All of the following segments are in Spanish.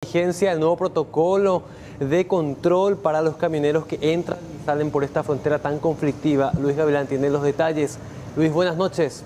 vigencia el nuevo protocolo de control para los camioneros que entran y salen por esta frontera tan conflictiva. Luis Gavilán tiene los detalles. Luis, buenas noches.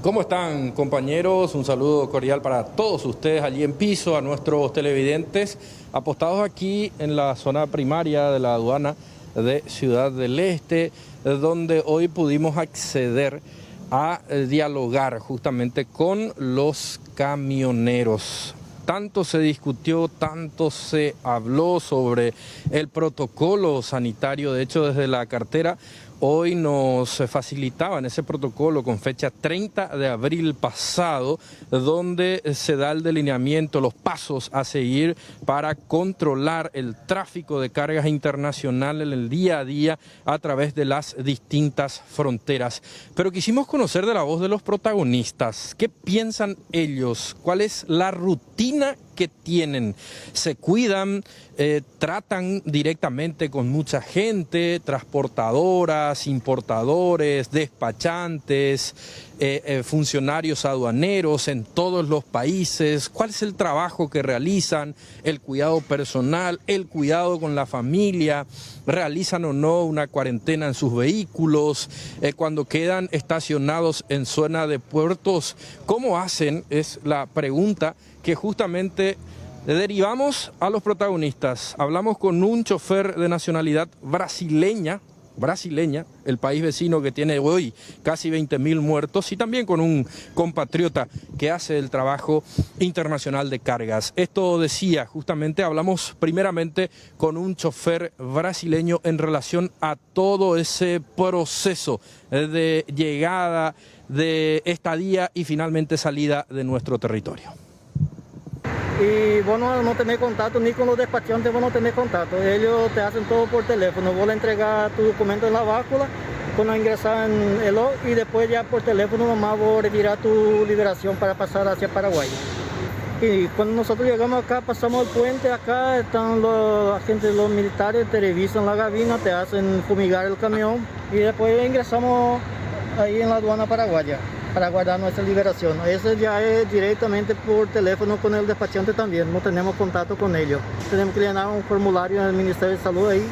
¿Cómo están, compañeros? Un saludo cordial para todos ustedes allí en piso, a nuestros televidentes apostados aquí en la zona primaria de la aduana de Ciudad del Este, donde hoy pudimos acceder a dialogar justamente con los camioneros. Tanto se discutió, tanto se habló sobre el protocolo sanitario. De hecho, desde la cartera hoy nos facilitaban ese protocolo con fecha 30 de abril pasado, donde se da el delineamiento, los pasos a seguir para controlar el tráfico de cargas internacionales en el día a día a través de las distintas fronteras. Pero quisimos conocer de la voz de los protagonistas. ¿Qué piensan ellos? ¿Cuál es la rutina que tienen? ¿Se cuidan? ¿Tratan directamente con mucha gente? ¿Transportadoras, importadores, despachantes, funcionarios aduaneros en todos los países? ¿Cuál es el trabajo que realizan? ¿El cuidado personal? ¿El cuidado con la familia? ¿Realizan o no una cuarentena en sus vehículos? Cuando quedan estacionados en zona de puertos, ¿cómo hacen? Es la pregunta que justamente derivamos a los protagonistas. Hablamos con un chofer de nacionalidad brasileña, el país vecino que tiene hoy casi 20.000 muertos, y también con un compatriota que hace el trabajo internacional de cargas. Esto decía, justamente hablamos primeramente con un chofer brasileño en relación a todo ese proceso de llegada, de estadía y finalmente salida de nuestro territorio. Y vos no tenés contacto ni con los despachantes, vos no tenés contacto. Ellos te hacen todo por teléfono. Vos le entregas tu documento en la báscula, cuando ingresas en el O, y después ya por teléfono nomás vos retiras tu liberación para pasar hacia Paraguay. Y cuando nosotros llegamos acá, pasamos el puente, acá están los agentes, los militares, te revisan la gabina, te hacen fumigar el camión y después ingresamos ahí en la aduana paraguaya para guardar nuestra liberación. Eso ya es directamente por teléfono con el despachante también, no tenemos contacto con ellos. Tenemos que llenar un formulario en el Ministerio de Salud ahí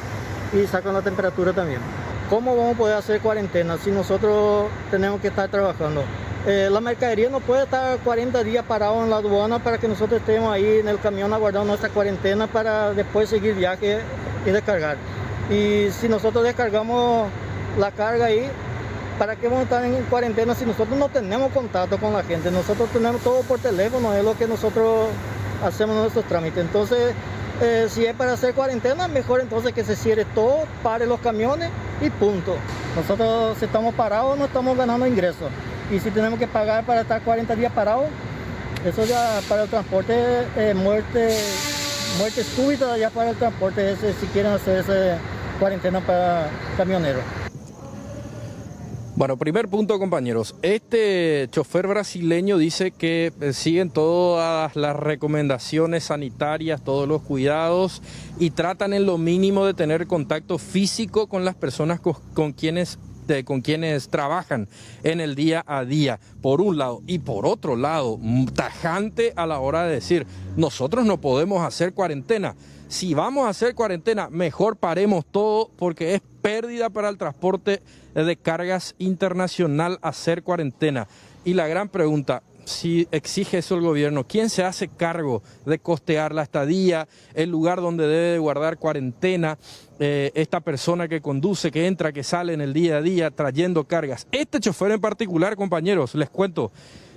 y sacan la temperatura también. ¿Cómo vamos a poder hacer cuarentena si nosotros tenemos que estar trabajando? La mercadería no puede estar 40 días parado en la aduana para que nosotros estemos ahí en el camión aguardando nuestra cuarentena para después seguir viaje y descargar. Y si nosotros descargamos la carga ahí, ¿para qué vamos a estar en cuarentena si nosotros no tenemos contacto con la gente? Nosotros tenemos todo por teléfono, es lo que nosotros hacemos nuestros trámites. Entonces, si es para hacer cuarentena, mejor entonces que se cierre todo, pare los camiones y punto. Nosotros si estamos parados no estamos ganando ingresos. Y si tenemos que pagar para estar 40 días parados, eso ya para el transporte, muerte súbita ya para el transporte, si quieren hacer esa cuarentena para camioneros. Bueno, primer punto, compañeros. Este chofer brasileño dice que siguen todas las recomendaciones sanitarias, todos los cuidados y tratan en lo mínimo de tener contacto físico con las personas con quienes trabajan en el día a día, por un lado, y por otro lado, tajante a la hora de decir, nosotros no podemos hacer cuarentena. Si vamos a hacer cuarentena, mejor paremos todo porque es pérdida para el transporte de cargas internacional hacer cuarentena. Y la gran pregunta, si exige eso el gobierno, ¿quién se hace cargo de costear la estadía, el lugar donde debe guardar cuarentena, esta persona que conduce, que entra, que sale en el día a día trayendo cargas? Este chofer en particular, compañeros, les cuento,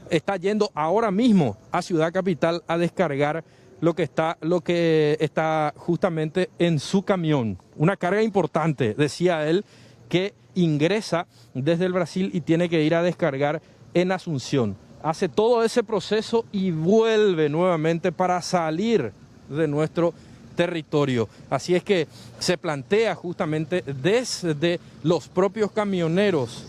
está yendo ahora mismo a Ciudad Capital a descargar lo que está justamente en su camión. Una carga importante, decía él, que ingresa desde el Brasil y tiene que ir a descargar en Asunción. Hace todo ese proceso y vuelve nuevamente para salir de nuestro territorio. Así es que se plantea justamente desde los propios camioneros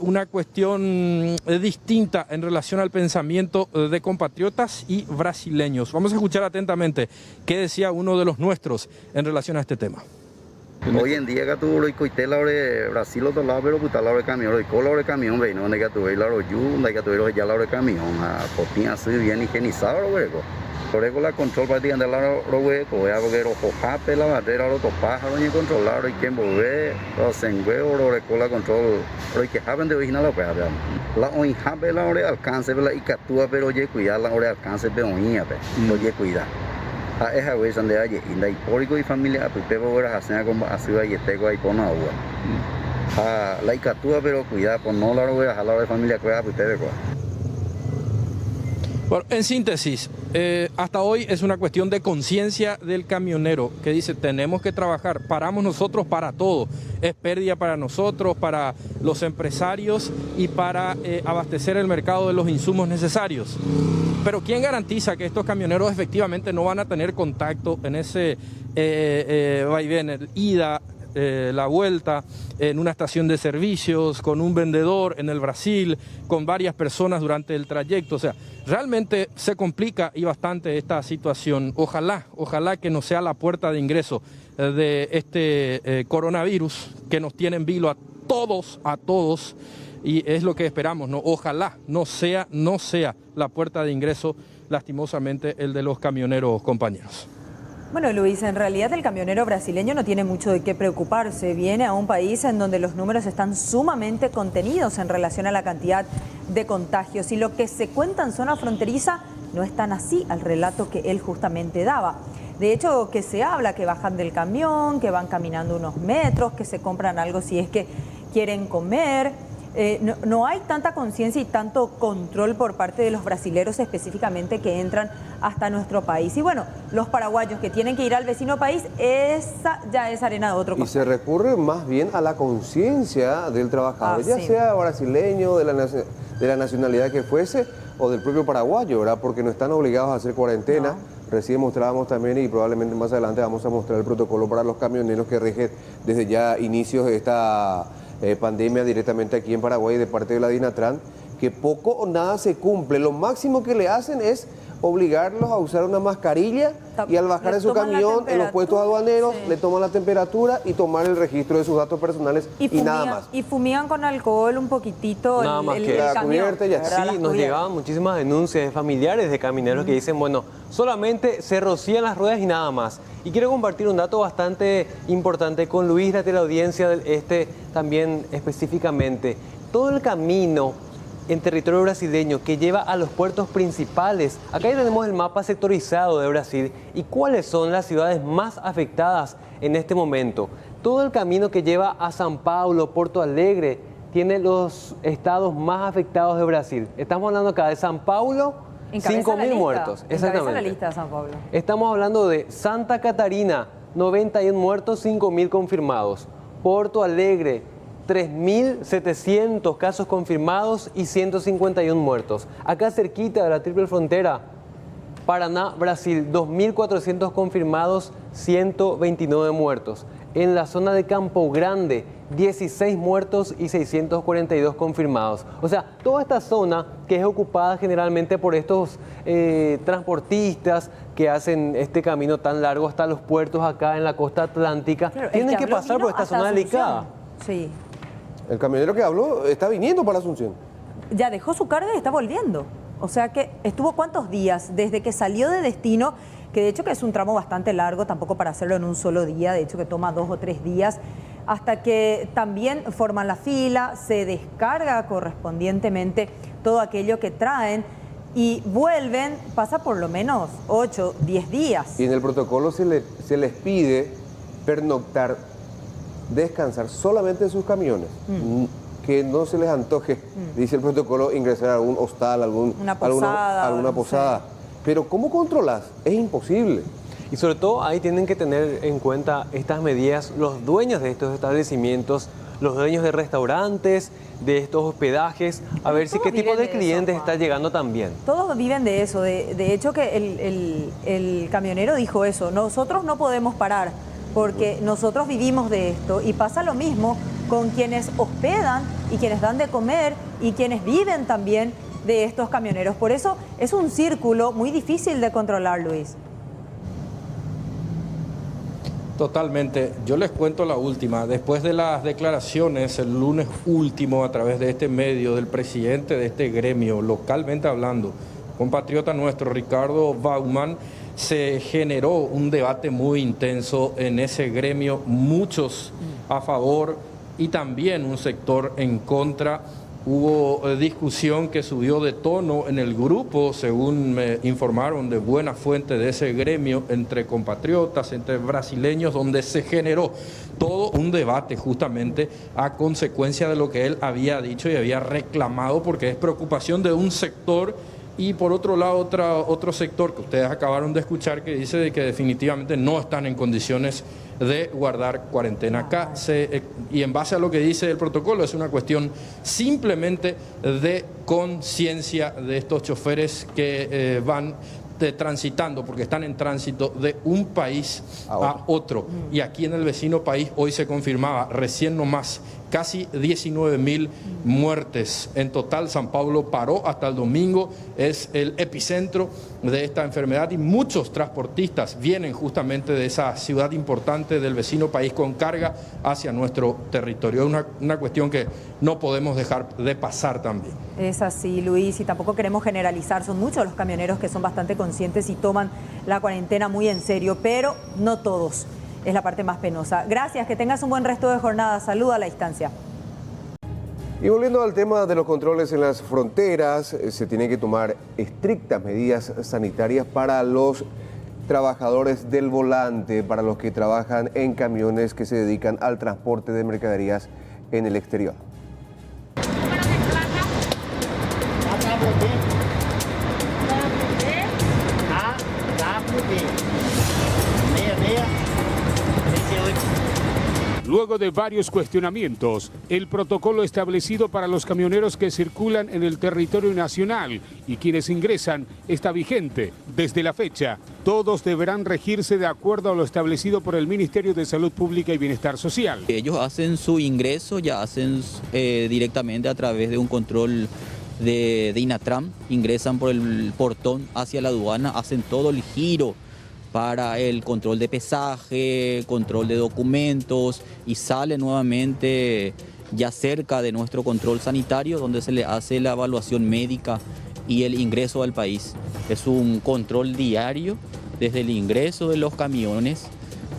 una cuestión distinta en relación al pensamiento de compatriotas y brasileños. Vamos a escuchar atentamente qué decía uno de los nuestros en relación a este tema. Hoy en día que tú lo coité la de Brasil otro lado pero puta la de camión, lo cola de camión, ve, no que tú la de yu, que tú ya la de camión, a potín así bien higienizado, hueco. Por eso la control para ti andar la hueco, ya porque los hojape la madera, los pájaros ni controlar y quien volver, los sengueos, los recola control, los que haben de original pues la oinjape la hora alcance la y captura pero oye cuidar la hora alcance de oinja, oye cuidar. A esa vez donde hay y público y familia pues pero ahora hacen como así y tengo ahí con agua. A la captura pero cuidar por no la hora a la de familia cuidar pues te Bueno, en síntesis, hasta hoy es una cuestión de conciencia del camionero que dice tenemos que trabajar, paramos nosotros para todo, es pérdida para nosotros, para los empresarios y para abastecer el mercado de los insumos necesarios. Pero ¿quién garantiza que estos camioneros efectivamente no van a tener contacto en ese vaivén, el ida, la vuelta, en una estación de servicios, con un vendedor en el Brasil, con varias personas durante el trayecto? O sea, realmente se complica y bastante esta situación. Ojalá que no sea la puerta de ingreso de este coronavirus que nos tiene en vilo a todos, y es lo que esperamos, ¿no? Ojalá no sea la puerta de ingreso, lastimosamente, el de los camioneros, compañeros. Bueno, Luis, en realidad el camionero brasileño no tiene mucho de qué preocuparse. Viene a un país en donde los números están sumamente contenidos en relación a la cantidad de contagios. Y lo que se cuenta en zona fronteriza no es tan así al relato que él justamente daba. De hecho, que se habla que bajan del camión, que van caminando unos metros, que se compran algo si es que quieren comer. No hay tanta conciencia y tanto control por parte de los brasileros específicamente que entran hasta nuestro país. Y bueno, los paraguayos que tienen que ir al vecino país, esa ya es arena de otro costal. Y se recurre más bien a la conciencia del trabajador, ya sea brasileño, de la nacionalidad que fuese, o del propio paraguayo, ¿verdad? Porque no están obligados a hacer cuarentena. Recién mostrábamos también, y probablemente más adelante vamos a mostrar el protocolo para los camioneros que rige desde ya inicios de esta pandemia directamente aquí en Paraguay de parte de la Dinatran, que poco o nada se cumple. Lo máximo que le hacen es obligarlos a usar una mascarilla y al bajar de su camión en los puestos aduaneros le toman la temperatura y tomar el registro de sus datos personales y nada más. Y fumigan con alcohol un poquitito nada más el que la camión. Sí, nos llegaban muchísimas denuncias de familiares de camineros que dicen, bueno, solamente se rocían las ruedas y nada más. Y quiero compartir un dato bastante importante con Luis, la teleaudiencia también específicamente. Todo el camino en territorio brasileño que lleva a los puertos principales. Acá ya tenemos el mapa sectorizado de Brasil y cuáles son las ciudades más afectadas en este momento. Todo el camino que lleva a São Paulo, Porto Alegre, tiene los estados más afectados de Brasil. Estamos hablando acá de São Paulo, 5.000 muertos. Exactamente. La lista de São Paulo. Estamos hablando de Santa Catarina, 91 muertos, 5.000 confirmados. Porto Alegre, 3.700 casos confirmados y 151 muertos. Acá cerquita de la triple frontera, Paraná, Brasil, 2.400 confirmados, 129 muertos. En la zona de Campo Grande, 16 muertos y 642 confirmados. O sea, toda esta zona que es ocupada generalmente por estos transportistas que hacen este camino tan largo hasta los puertos acá en la costa atlántica, claro, tienen que pasar por esta zona delicada. Sí. El camionero que habló está viniendo para Asunción. Ya dejó su carga y está volviendo. O sea que estuvo ¿cuántos días? Desde que salió de destino, que de hecho que es un tramo bastante largo, tampoco para hacerlo en un solo día, de hecho que toma 2 o 3 días, hasta que también forman la fila, se descarga correspondientemente todo aquello que traen y vuelven, pasa por lo menos 8, 10 días. Y en el protocolo se les pide pernoctar, descansar solamente en sus camiones, que no se les antoje, dice el protocolo, ingresar a algún hostal, alguna posada. Sí. Pero ¿cómo controlas? Es imposible. Y sobre todo ahí tienen que tener en cuenta estas medidas los dueños de estos establecimientos, los dueños de restaurantes, de estos hospedajes, a ver si qué tipo de clientes está llegando también. Todos viven de eso, de hecho que el camionero dijo eso, nosotros no podemos parar, porque nosotros vivimos de esto y pasa lo mismo con quienes hospedan y quienes dan de comer y quienes viven también de estos camioneros. Por eso es un círculo muy difícil de controlar, Luis. Totalmente. Yo les cuento la última. Después de las declaraciones el lunes último a través de este medio del presidente de este gremio, localmente hablando, compatriota nuestro Ricardo Baumann, se generó un debate muy intenso en ese gremio, muchos a favor y también un sector en contra. Hubo discusión que subió de tono en el grupo, según me informaron de buena fuente de ese gremio, entre compatriotas, entre brasileños, donde se generó todo un debate justamente a consecuencia de lo que él había dicho y había reclamado, porque es preocupación de un sector. Y por otro lado, otro sector que ustedes acabaron de escuchar que dice de que definitivamente no están en condiciones de guardar cuarentena. Acá, y en base a lo que dice el protocolo, es una cuestión simplemente de conciencia de estos choferes que van transitando, porque están en tránsito de un país a otro. Y aquí en el vecino país hoy se confirmaba, recién nomás, casi 19.000 muertes. En total, San Pablo paró hasta el domingo, es el epicentro de esta enfermedad y muchos transportistas vienen justamente de esa ciudad importante del vecino país con carga hacia nuestro territorio. Es una cuestión que no podemos dejar de pasar también. Es así, Luis, y tampoco queremos generalizar. Son muchos los camioneros que son bastante conscientes y toman la cuarentena muy en serio, pero no todos. Es la parte más penosa. Gracias, que tengas un buen resto de jornada. Salud a la distancia. Y volviendo al tema de los controles en las fronteras, se tienen que tomar estrictas medidas sanitarias para los trabajadores del volante, para los que trabajan en camiones que se dedican al transporte de mercaderías en el exterior. Luego de varios cuestionamientos, el protocolo establecido para los camioneros que circulan en el territorio nacional y quienes ingresan está vigente. Desde la fecha, todos deberán regirse de acuerdo a lo establecido por el Ministerio de Salud Pública y Bienestar Social. Ellos hacen su ingreso, ya hacen directamente a través de un control de INATRAM, ingresan por el portón hacia la aduana, hacen todo el giro para el control de pesaje, control de documentos y sale nuevamente ya cerca de nuestro control sanitario donde se le hace la evaluación médica y el ingreso al país. Es un control diario desde el ingreso de los camiones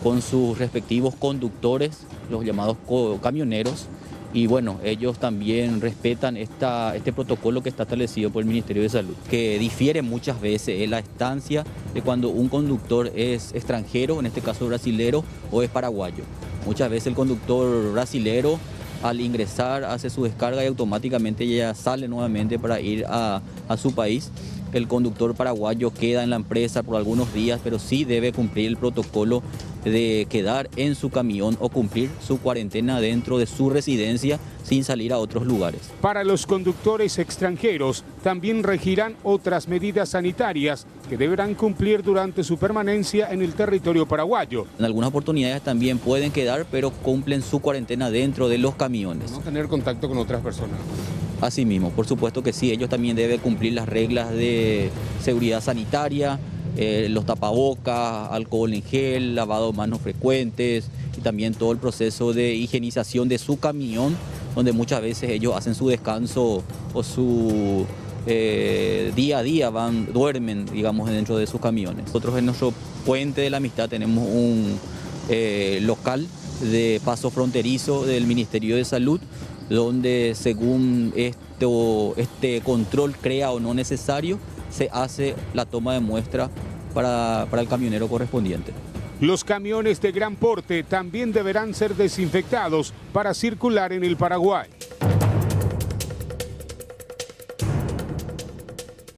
con sus respectivos conductores, los llamados camioneros. Y bueno, ellos también respetan este protocolo que está establecido por el Ministerio de Salud, que difiere muchas veces en la estancia de cuando un conductor es extranjero, en este caso brasilero, o es paraguayo. Muchas veces el conductor brasilero al ingresar hace su descarga y automáticamente ya sale nuevamente para ir a su país. El conductor paraguayo queda en la empresa por algunos días, pero sí debe cumplir el protocolo de quedar en su camión o cumplir su cuarentena dentro de su residencia sin salir a otros lugares. Para los conductores extranjeros también regirán otras medidas sanitarias que deberán cumplir durante su permanencia en el territorio paraguayo. En algunas oportunidades también pueden quedar, pero cumplen su cuarentena dentro de los camiones. No tener contacto con otras personas. Así mismo, por supuesto que sí, ellos también deben cumplir las reglas de seguridad sanitaria, los tapabocas, alcohol en gel, lavado de manos frecuentes y también todo el proceso de higienización de su camión, donde muchas veces ellos hacen su descanso o su día a día, duermen, digamos, dentro de sus camiones. Nosotros en nuestro puente de la amistad tenemos un local de paso fronterizo del Ministerio de Salud, donde según este control crea o no necesario, se hace la toma de muestra para el camionero correspondiente. Los camiones de gran porte también deberán ser desinfectados para circular en el Paraguay.